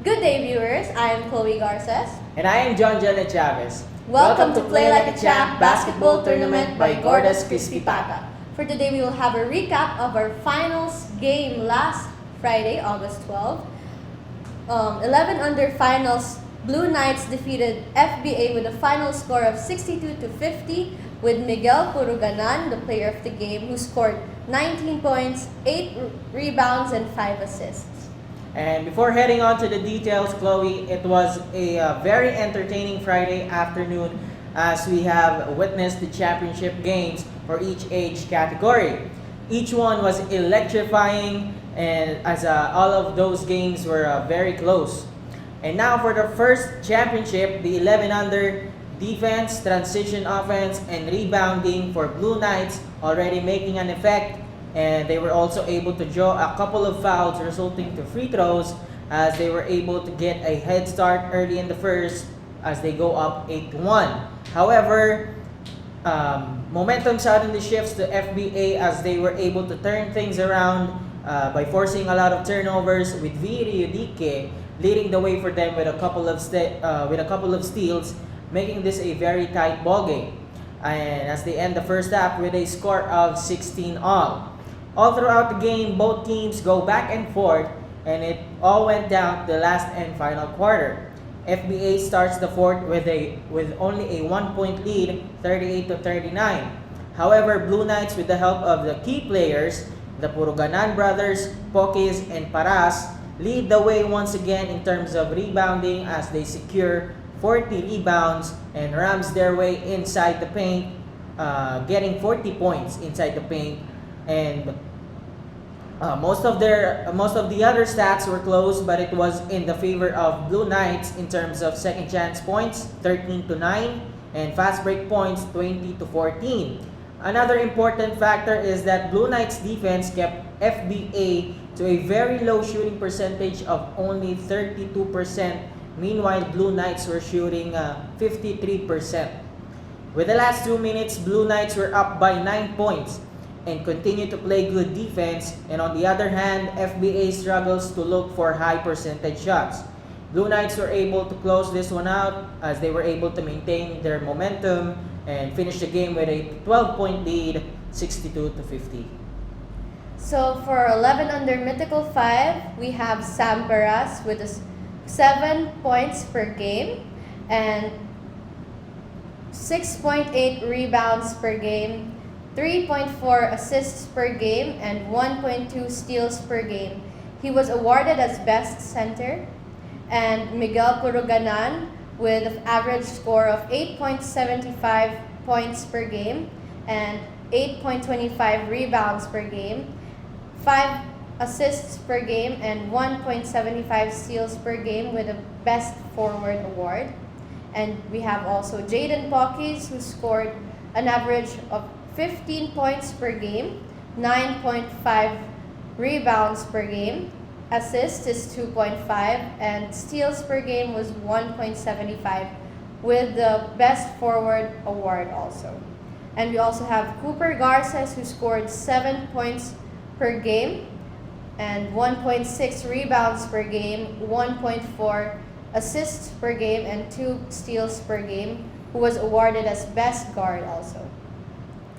Good day, viewers. I am Chloe Garces. And I am John Janet Chavez. Welcome to Play Like a Champ Basketball Tournament by Gordas Crispy Pata. For today, we will have a recap of our finals game last Friday, August 12. 11 under finals, Blue Knights defeated FBA with a final score of 62-50 with Miguel Puruganan, the player of the game, who scored 19 points, 8 rebounds, and 5 assists. And before heading on to the details, Chloe, it was a very entertaining Friday afternoon as we have witnessed the championship games for each age category. Each one was electrifying, and as all of those games were very close. And now for the first championship, the 11 under defense, transition offense, and rebounding for Blue Knights already making an effect. And they were also able to draw a couple of fouls resulting to free throws as they were able to get a head start early in the first as they go up 8-1. However, momentum suddenly shifts to FBA as they were able to turn things around by forcing a lot of turnovers with Udike leading the way for them with a couple of steals, making this a very tight ball game. And as they end the first half with a score of 16 all. All throughout the game, both teams go back and forth, and it all went down to the last and final quarter. FBA starts the fourth with only a 1-point lead, 38-39. However, Blue Knights, with the help of the key players, the Puruganan brothers, Pokis, and Perez, lead the way once again in terms of rebounding as they secure 40 rebounds and rams their way inside the paint, getting 40 points inside the paint. And most of the other stats were close, but it was in the favor of Blue Knights in terms of second chance points, 13-9, and fast break points, 20-14. Another important factor is that Blue Knights defense kept FBA to a very low shooting percentage of only 32%. Meanwhile, Blue Knights were shooting 53%. With the last 2 minutes, Blue Knights were up by 9 points and continue to play good defense, and on the other hand, FBA struggles to look for high percentage shots. Blue Knights were able to close this one out as they were able to maintain their momentum and finish the game with a 12-point lead, 62-50. So for 11 under Mythical 5, we have Sam Perez with 7 points per game and 6.8 rebounds per game, 3.4 assists per game, and 1.2 steals per game. He was awarded as best center. And Miguel Puruganan with an average score of 8.75 points per game and 8.25 rebounds per game, 5 assists per game, and 1.75 steals per game with a best forward award. And we have also Jaden Pokis, who scored an average of 15 points per game, 9.5 rebounds per game, assists is 2.5, and steals per game was 1.75 with the best forward award also. And we also have Cooper Garces, who scored 7 points per game and 1.6 rebounds per game, 1.4 assists per game, and 2 steals per game, who was awarded as best guard also.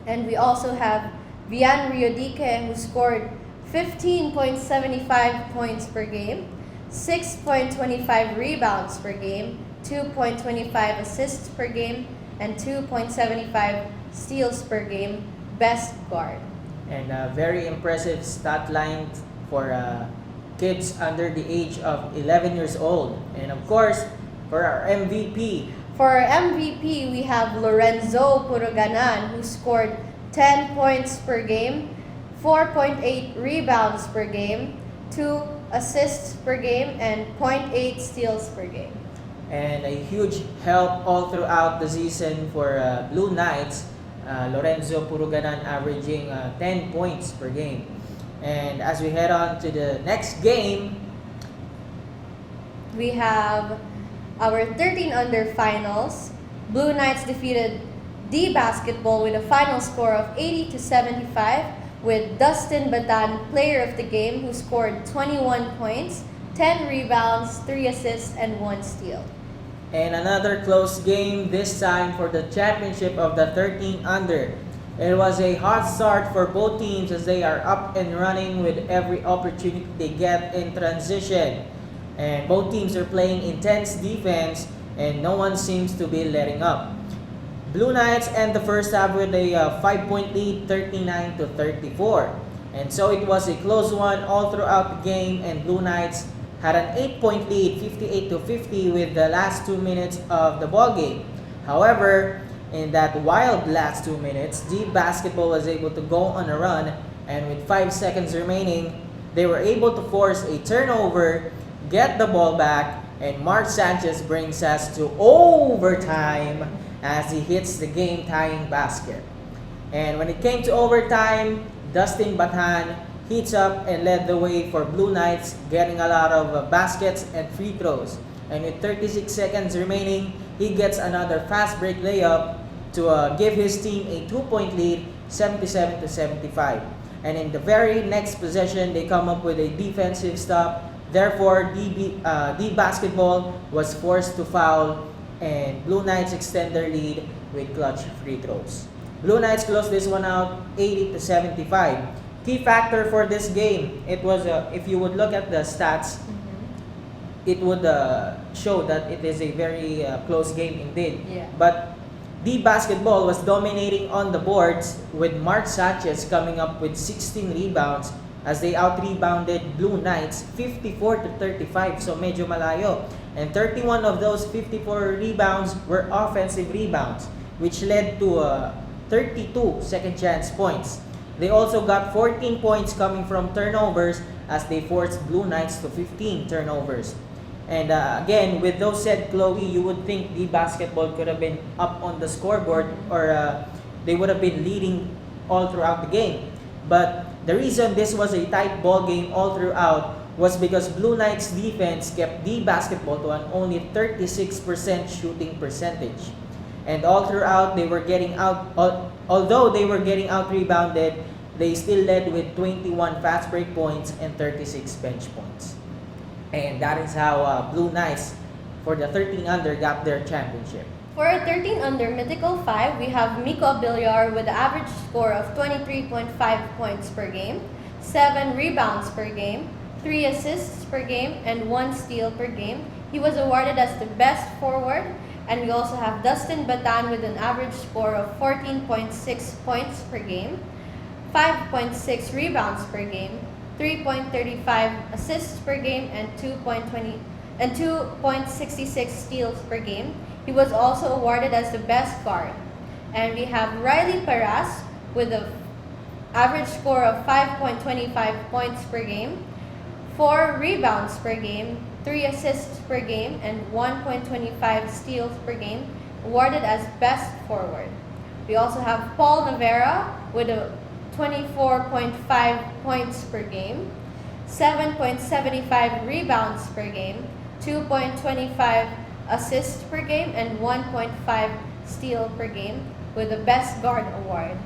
And we also have Udike, who scored 15.75 points per game, 6.25 rebounds per game, 2.25 assists per game, and 2.75 steals per game, best guard. And a very impressive stat line for kids under the age of 11 years old. And of course, for our MVP. For our MVP, we have Lorenzo Puruganan, who scored 10 points per game, 4.8 rebounds per game, 2 assists per game, and 0.8 steals per game. And a huge help all throughout the season for Blue Knights, Lorenzo Puruganan averaging 10 points per game. And as we head on to the next game, we have our 13 under finals. Blue Knights defeated D Basketball with a final score of 80-75 with Dustin Batan, player of the game, who scored 21 points, 10 rebounds, 3 assists, and 1 steal. And another close game this time for the championship of the 13 under. It was a hot start for both teams as they are up and running with every opportunity they get in transition. And both teams are playing intense defense and no one seems to be letting up. Blue Knights end the first half with a 5-point lead, 39 to 34. And so it was a close one all throughout the game, and Blue Knights had an 8-point lead, 58 to 50 with the last 2 minutes of the ball game. However, in that wild last 2 minutes, Deep Basketball was able to go on a run, and with 5 seconds remaining, they were able to force a turnover, get the ball back, and Mark Sanchez brings us to overtime as he hits the game-tying basket. And when it came to overtime, Dustin Batan heats up and led the way for Blue Knights, getting a lot of baskets and free throws. And with 36 seconds remaining, he gets another fast break layup to give his team a 2-point lead, 77 to 75. And in the very next possession, they come up with a defensive stop. Therefore, D Basketball was forced to foul, and Blue Knights extend their lead with clutch free throws. Blue Knights closed this one out 80 to 75. Key factor for this game, it was if you would look at the stats, it would show that it is a very close game indeed. Yeah. But D Basketball was dominating on the boards with Mark Sanchez coming up with 16 rebounds as they out-rebounded Blue Knights 54 to 35, so medyo malayo. And 31 of those 54 rebounds were offensive rebounds, which led to 32 second chance points. They also got 14 points coming from turnovers as they forced Blue Knights to 15 turnovers. And again, with those said, Chloe, you would think the basketball could have been up on the scoreboard, or they would have been leading all throughout the game. But the reason this was a tight ball game all throughout was because Blue Knights defense kept the basketball to an only 36% shooting percentage. And all throughout, they were getting out, although they were getting out rebounded, they still led with 21 fast break points and 36 bench points. And that is how Blue Knights, for the 13 under, got their championship. For a 13 under Mythical 5, we have Miko Abiliar with an average score of 23.5 points per game, 7 rebounds per game, 3 assists per game, and 1 steal per game. He was awarded as the best forward. And we also have Dustin Batan with an average score of 14.6 points per game, 5.6 rebounds per game, 3.35 assists per game, and 2.66 steals per game. He was also awarded as the best guard. And we have Riley Perez with an average score of 5.25 points per game, 4 rebounds per game, 3 assists per game, and 1.25 steals per game, awarded as best forward. We also have Paul Navarra with a 24.5 points per game, 7.75 rebounds per game, 2.25 assists per game, and 1.5 steal per game with the best guard award.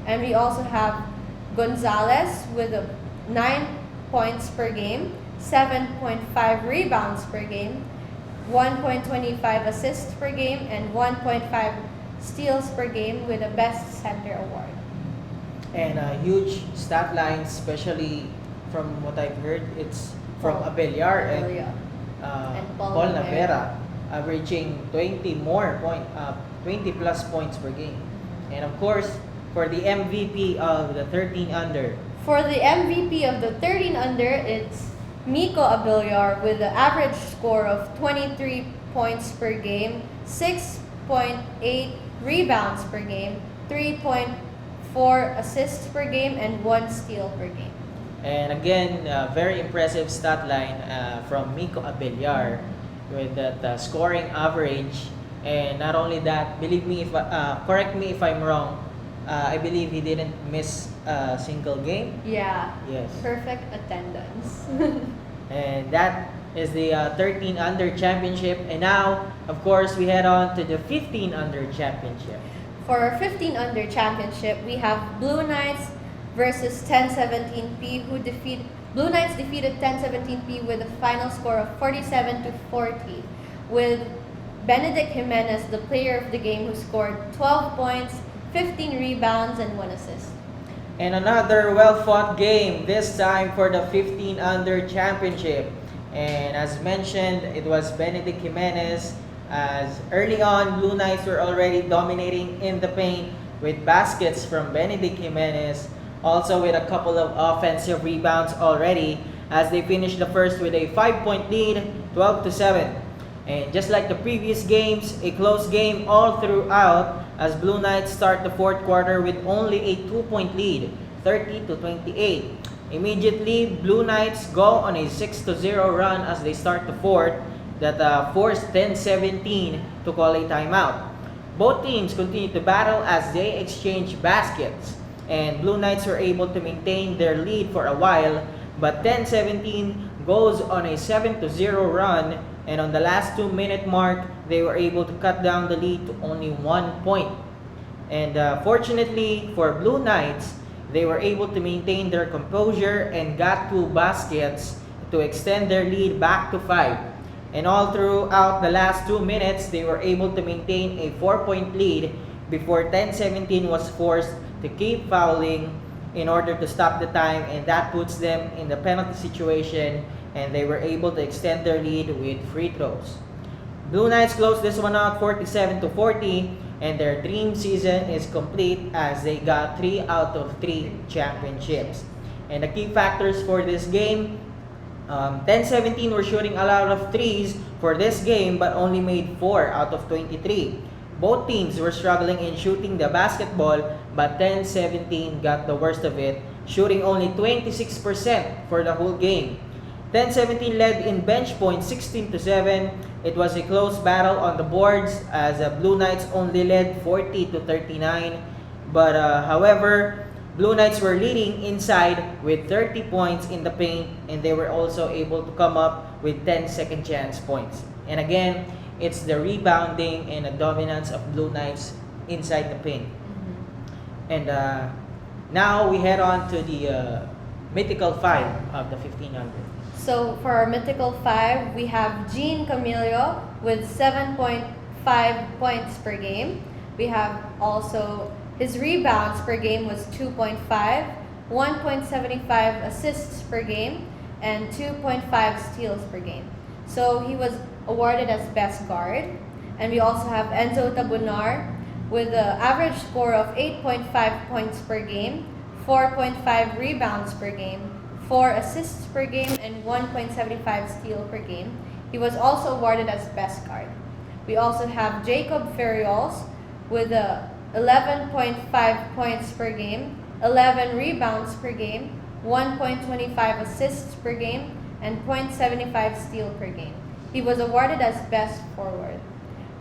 And we also have Gonzalez with a 9 points per game, 7.5 rebounds per game, 1.25 assists per game, and 1.5 steals per game with a Best Center award. And a huge stat line, especially from what I've heard, it's from Abiliar and Paul Navarra, averaging 20 plus points per game. And of course, for the MVP of the 13 under. For the MVP of the 13 under, it's Miko Abiliar with an average score of 23 points per game, 6.8 rebounds per game, 3.4 assists per game, and 1 steal per game. And again, very impressive stat line from Miko Abiliar with that scoring average. And not only that, believe me, correct me if I'm wrong, I believe he didn't miss a single game. Yeah. Yes. Perfect attendance. And that is the 13 under championship. And now, of course, we head on to the 15 under championship. For our 15 under championship, we have Blue Knights versus 1017P, who Blue Knights defeated 1017P with a final score of 47-40, with Benedict Jimenez, the player of the game, who scored 12 points, 15 rebounds, and 1 assist. And another well-fought game, this time for the 15 under championship. And as mentioned, it was Benedict Jimenez. As early on, Blue Knights were already dominating in the paint with baskets from Benedict Jimenez, also with a couple of offensive rebounds already, as they finished the first with a 5-point lead, 12-7. And just like the previous games, a close game all throughout, as Blue Knights start the fourth quarter with only a 2-point lead, 30-28. Immediately, Blue Knights go on a 6-0 run as they start the fourth that forced 10-17 to call a timeout. Both teams continue to battle as they exchange baskets, and Blue Knights were able to maintain their lead for a while, but 10-17 goes on a 7-0 run, and on the last 2-minute mark, they were able to cut down the lead to only 1 point. And fortunately for Blue Knights, they were able to maintain their composure and got 2 baskets to extend their lead back to 5. And all throughout the last 2 minutes, they were able to maintain a 4-point lead before 10-17 was forced to keep fouling in order to stop the time, and that puts them in the penalty situation, and they were able to extend their lead with free throws. Blue Knights closed this one out 47-40, and their dream season is complete as they got 3 out of 3 championships. And the key factors for this game, 10-17 were shooting a lot of threes for this game but only made 4 out of 23. Both teams were struggling in shooting the basketball, but 10-17 got the worst of it, shooting only 26% for the whole game. 10-17 led in bench points 16-7. It was a close battle on the boards as Blue Knights only led 40-39. But however, Blue Knights were leading inside with 30 points in the paint, and they were also able to come up with 10 second chance points. And again, it's the rebounding and the dominance of Blue Knights inside the paint. And now we head on to the mythical 5 of the 1500. So for our mythical 5, we have Jean Camillo with 7.5 points per game. We have also his rebounds per game was 2.5, 1.75 assists per game, and 2.5 steals per game. So he was awarded as best guard. And we also have Enzo Tabunar with an average score of 8.5 points per game, 4.5 rebounds per game, 4 assists per game, and 1.75 steal per game. He was also awarded as best guard. We also have Jacob Ferriols with 11.5 points per game, 11 rebounds per game, 1.25 assists per game, and 0.75 steal per game. He was awarded as best forward.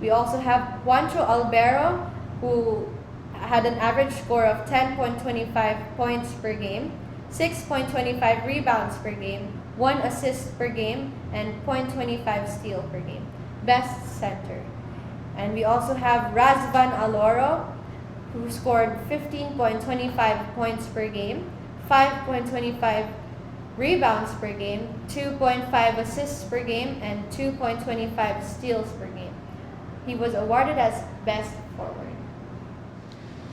We also have Juancho Albero, who had an average score of 10.25 points per game, 6.25 rebounds per game, 1 assist per game, and 0.25 steal per game. Best center. And we also have Razvan Aloro, who scored 15.25 points per game, 5.25 rebounds per game, 2.5 assists per game, and 2.25 steals per game. He was awarded as best forward.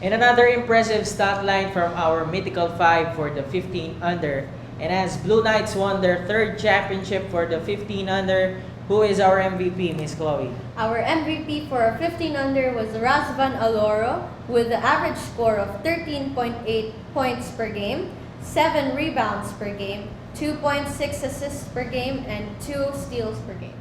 And another impressive stat line from our mythical 5 for the 15 under. And as Blue Knights won their 3rd championship for the 15 under, who is our MVP, Miss Chloe? Our MVP for our 15 under was Razvan Aloro with the average score of 13.8 points per game, 7 rebounds per game, 2.6 assists per game, and 2 steals per game.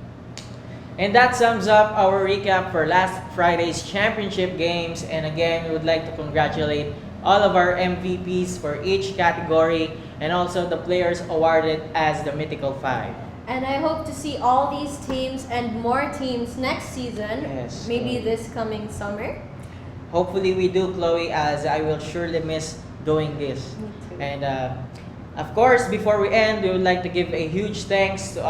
And that sums up our recap for last Friday's championship games. And again, we would like to congratulate all of our MVPs for each category and also the players awarded as the Mythical 5. And I hope to see all these teams and more teams next season, Yes, maybe Chloe. this coming summer. Hopefully we do, Chloe, as I will surely miss doing this. Me too. And of course, before we end, we would like to give a huge thanks to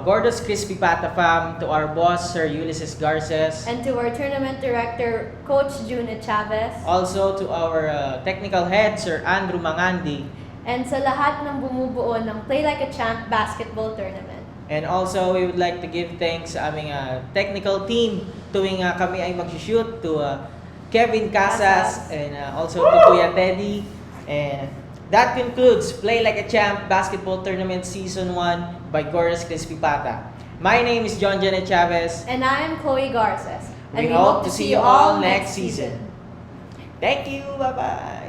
Gordos Crispy Pata Fam, to our boss, Sir Ulysses Garces, And to our tournament director, Coach June Chavez. also to our technical head, Sir Andrew Mangandi. and sa lahat ng bumubuo ng Play Like a Champ basketball tournament. And also, we would like to give thanks sa aming technical team tuwing kami ay mag-shoot to Kevin Casas and also to Kuya Teddy. And that concludes Play Like a Champ Basketball Tournament Season 1 by Goras Crispy Pata. My name is John Janet Chavez. And I am Chloe Garces. We hope to see you all next season. Thank you. Bye-bye.